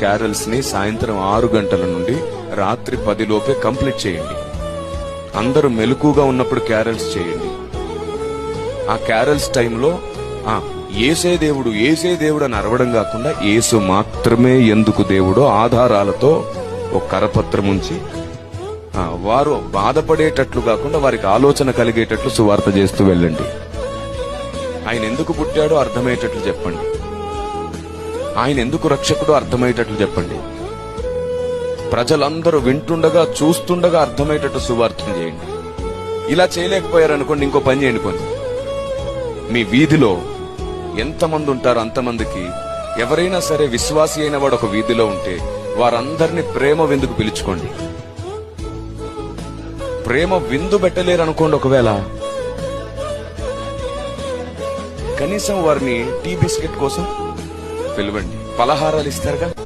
Carols ని సాయంత్రం 6 గంటల నుండి రాత్రి 10 లోపే కంప్లీట్ చేయండి. అందరూ మెలకుగా ఉన్నప్పుడు క్యారల్స్ చేయండి. ఆ క్యారల్స్ టైంలో ఏసే దేవుడు అని అరవడం కాకుండా యేసు మాత్రమే ఎందుకు దేవుడో ఆధారాలతో ఒక కరపత్రం ఉంచి వారు బాధపడేటట్లు కాకుండా వారికి ఆలోచన కలిగేటట్లు సువార్త చేస్తూ వెళ్ళండి. ఆయన ఎందుకు పుట్టాడో అర్థమయ్యేటట్లు చెప్పండి. ఆయన ఎందుకు రక్షకుడో అర్థమయ్యేటట్లు చెప్పండి. ప్రజలందరూ వింటుండగా చూస్తుండగా అర్థమయ్యేటట్టు సువార్తను చేయండి. ఇలా చేయలేకపోయారనుకోండి, ఇంకో పని చేయండి. మీ వీధిలో ఎంతమంది ఉంటారో అంతమందికి ఎవరైనా సరే విశ్వాసి అయిన వాడు ఒక వీధిలో ఉంటే వారందరినీ ప్రేమ విందుకు పిలుచుకోండి. ప్రేమ విందు పెట్టలేరు అనుకోండి, ఒకవేళ కనీసం వారిని టీ బిస్కెట్ కోసం పిలవండి. పలహారాలు ఇస్తారుగా.